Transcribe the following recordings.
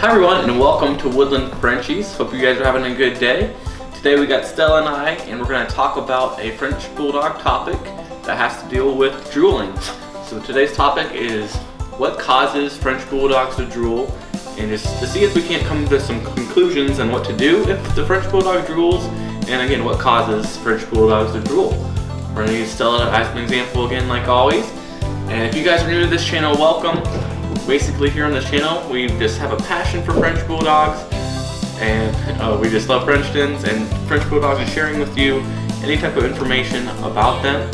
Hi everyone, and welcome to Woodland Frenchies. Hope you guys are having a good day. Today we got Stella and I, and we're going to talk about a French Bulldog topic that has to deal with drooling. So today's topic is what causes French Bulldogs to drool, and just to see if we can't come to some conclusions on what to do if the French Bulldog drools, and again, what causes French Bulldogs to drool. We're going to use Stella as an example again, like always. And if you guys are new to this channel, welcome. Basically here on this channel, we just have a passion for French Bulldogs, and we just love Frenchtons and French Bulldogs, and sharing with you any type of information about them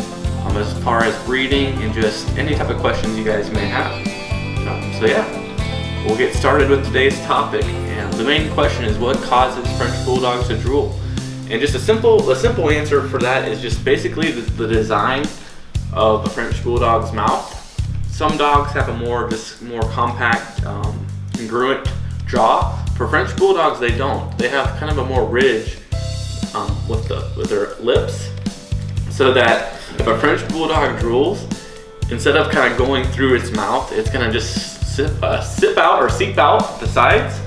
as far as breeding and just any type of questions you guys may have. So yeah, we'll get started with today's topic, and the main question is what causes French Bulldogs to drool. And just a simple answer for that is just basically the design of a French Bulldog's mouth. Some dogs have a more compact, congruent jaw. For French Bulldogs, they don't. They have kind of a more ridge with their lips, so that if a French Bulldog drools, instead of kind of going through its mouth, it's gonna just seep out the sides.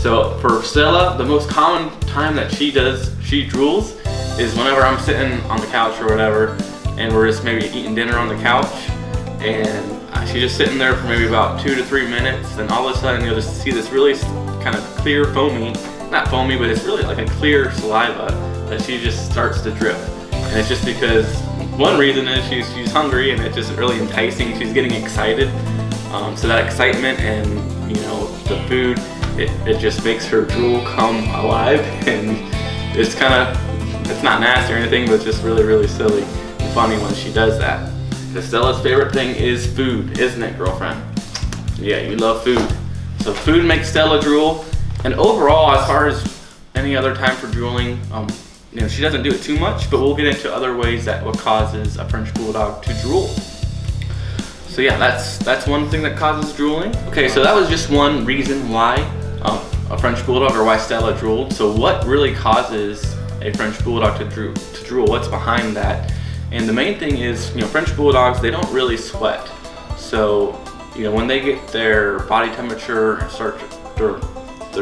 So for Stella, the most common time that she drools is whenever I'm sitting on the couch or whatever, and we're just maybe eating dinner on the couch, and she's just sitting there for maybe about 2 to 3 minutes, and all of a sudden you'll just see this really kind of clear not foamy, but it's really like a clear saliva that she just starts to drip. And it's just because one reason is she's hungry, and it's just really enticing. She's getting excited. So that excitement and the food, it just makes her drool come alive, and it's not nasty or anything, but it's just really, really silly and funny when she does that. Stella's favorite thing is food, isn't it, girlfriend? Yeah, you love food. So food makes Stella drool. And overall, as far as any other time for drooling, she doesn't do it too much, but we'll get into other ways that what causes a French Bulldog to drool. So yeah, that's one thing that causes drooling. Okay, so that was just one reason why a French Bulldog, or why Stella drooled. So what really causes a French Bulldog to drool? What's behind that? And the main thing is, French Bulldogs, they don't really sweat. So, when they get their body temperature start to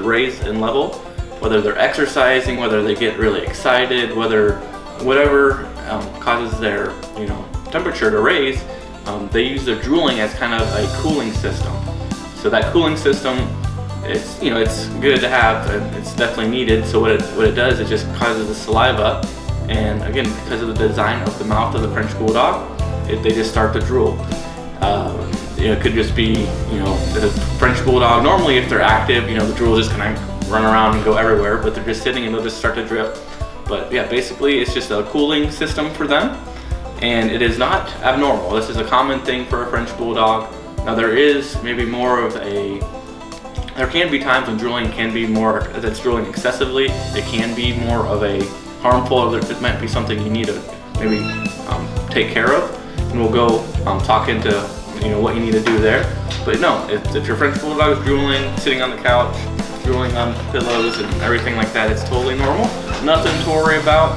raise in level, whether they're exercising, whether they get really excited, whatever causes their, temperature to raise, they use their drooling as kind of a cooling system. So that cooling system, it's good to have, and it's definitely needed. So what it does, it just causes the saliva. And again, because of the design of the mouth of the French Bulldog, they just start to drool. It could just be, the French Bulldog, normally if they're active, the drool is just kind of run around and go everywhere, but they're just sitting and they'll just start to drip. But yeah, basically it's just a cooling system for them, and it is not abnormal. This is a common thing for a French Bulldog. Now there is maybe there can be times when drooling can be more, if it's drooling excessively, it can be more of a harmful. It might be something you need to maybe take care of, and we'll go talk into what you need to do there. But no, if your French Bulldog is drooling, sitting on the couch, drooling on pillows and everything like that, it's totally normal. Nothing to worry about.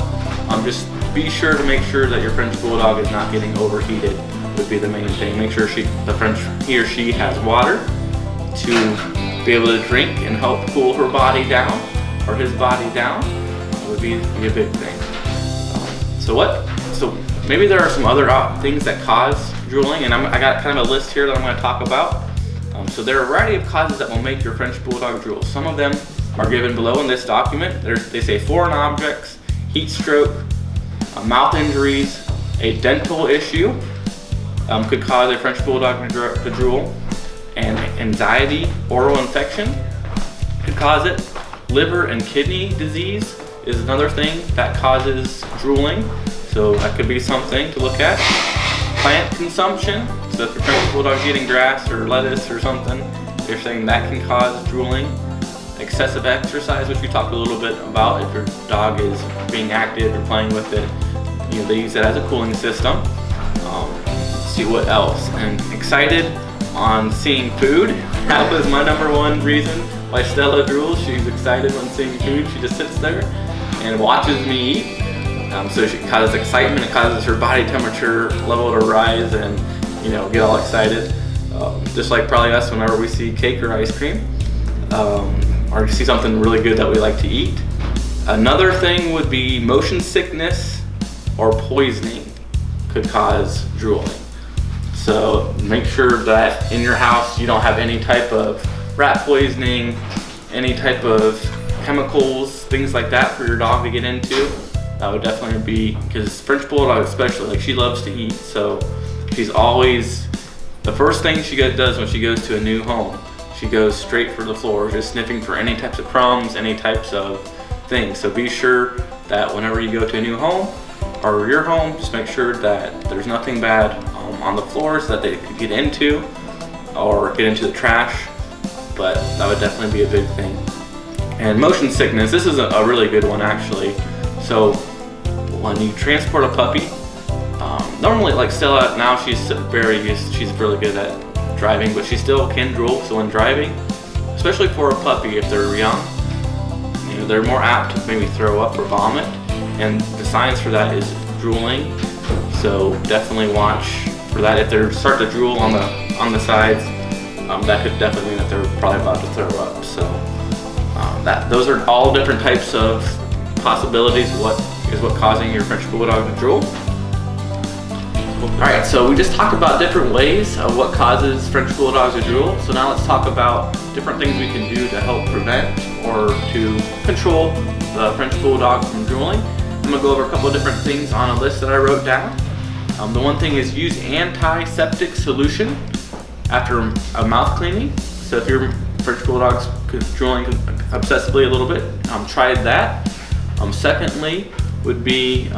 Just be sure to make sure that your French Bulldog is not getting overheated, would be the main thing. Make sure he or she has water to be able to drink and help cool her body down, or his body down. Would be a big thing. So maybe there are some other things that cause drooling, and I got kind of a list here that I'm going to talk about. So there are a variety of causes that will make your French Bulldog drool. Some of them are given below in this document. They say foreign objects, heat stroke, mouth injuries, a dental issue could cause a French Bulldog to drool, and anxiety, oral infection could cause it. Liver and kidney disease is another thing that causes drooling, so that could be something to look at. Plant consumption, so if your French Bulldog's eating grass or lettuce or something, they're saying that can cause drooling. Excessive exercise, which we talked a little bit about. If your dog is being active or playing with it, they use it as a cooling system. Let's see what else. And excited on seeing food. That was my number one reason why Stella drools. She's excited when seeing food. She just sits there and watches me eat. So it causes excitement. It causes her body temperature level to rise and get all excited. Just like probably us whenever we see cake or ice cream. or see something really good that we like to eat. Another thing would be motion sickness or poisoning could cause drooling. So make sure that in your house you don't have any type of rat poisoning, any type of chemicals, things like that for your dog to get into. That would definitely be, because French Bulldog especially, like, she loves to eat, so she's always, the first thing she does when she goes to a new home, she goes straight for the floor, just sniffing for any types of crumbs, any types of things. So be sure that whenever you go to a new home or your home, just make sure that there's nothing bad on the floors that they could get into or get into the trash, but that would definitely be a big thing. And motion sickness, this is a really good one actually. So when you transport a puppy, normally, like Stella now, she's really good at driving, but she still can drool. So when driving, especially for a puppy, if they're young, you know, they're more apt to maybe throw up or vomit, and the signs for that is drooling. So definitely watch for that. If they start to drool on the sides, that could definitely mean that they're probably about to throw up. So those are all different types of possibilities. What is causing your French Bulldog to drool? Alright, so we just talked about different ways of what causes French Bulldogs to drool. So now let's talk about different things we can do to help prevent or to control the French Bulldog from drooling. I'm going to go over a couple of different things on a list that I wrote down. The one thing is use antiseptic solution after a mouth cleaning. So if your French Bulldog's drooling obsessively a little bit, try that. Secondly would be,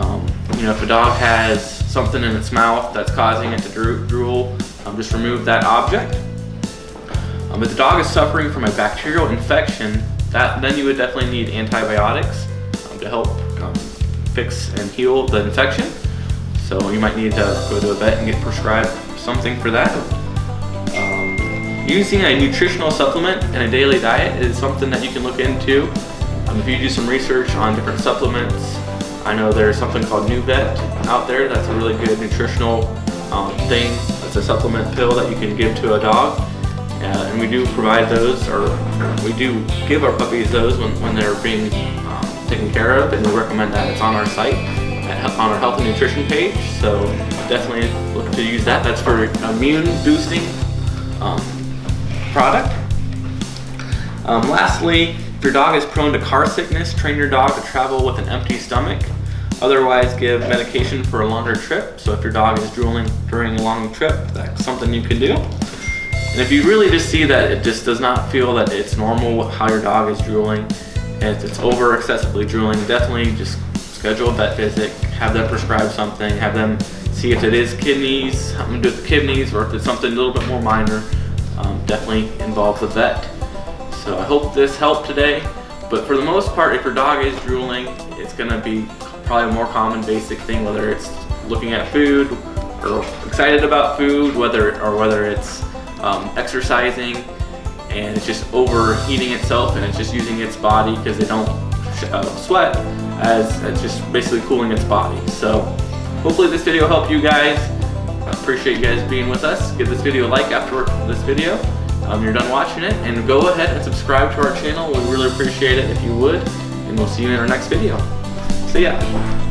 if a dog has something in its mouth that's causing it to drool, just remove that object. If the dog is suffering from a bacterial infection, then you would definitely need antibiotics to help fix and heal the infection. So you might need to go to a vet and get prescribed something for that. Using a nutritional supplement in a daily diet is something that you can look into. If you do some research on different supplements, I know there's something called New Vet out there that's a really good nutritional thing. It's a supplement pill that you can give to a dog. And we do provide those, or we do give our puppies those when they're being taken care of, and we recommend that. It's on our site, on our health and nutrition page, so definitely look to use that. That's for immune boosting product. Lastly, if your dog is prone to car sickness, train your dog to travel with an empty stomach. Otherwise, give medication for a longer trip. So if your dog is drooling during a long trip, that's something you can do. And if you really just see that it just does not feel that it's normal how your dog is drooling, and it's over excessively drooling, definitely just schedule a vet visit, have them prescribe something, have them see if it is kidneys, something to do with the kidneys, or if it's something a little bit more minor. Definitely involve the vet. So I hope this helped today, but for the most part, if your dog is drooling, it's gonna be probably a more common basic thing, whether it's looking at food or excited about food, whether it's exercising and it's just overheating itself and it's just using its body because they don't sweat, as it's just basically cooling its body. So hopefully this video helped you guys. I appreciate you guys being with us. Give this video a like after this video. You're done watching it, and go ahead and subscribe to our channel. We really appreciate it if you would, and we'll see you in our next video. See ya.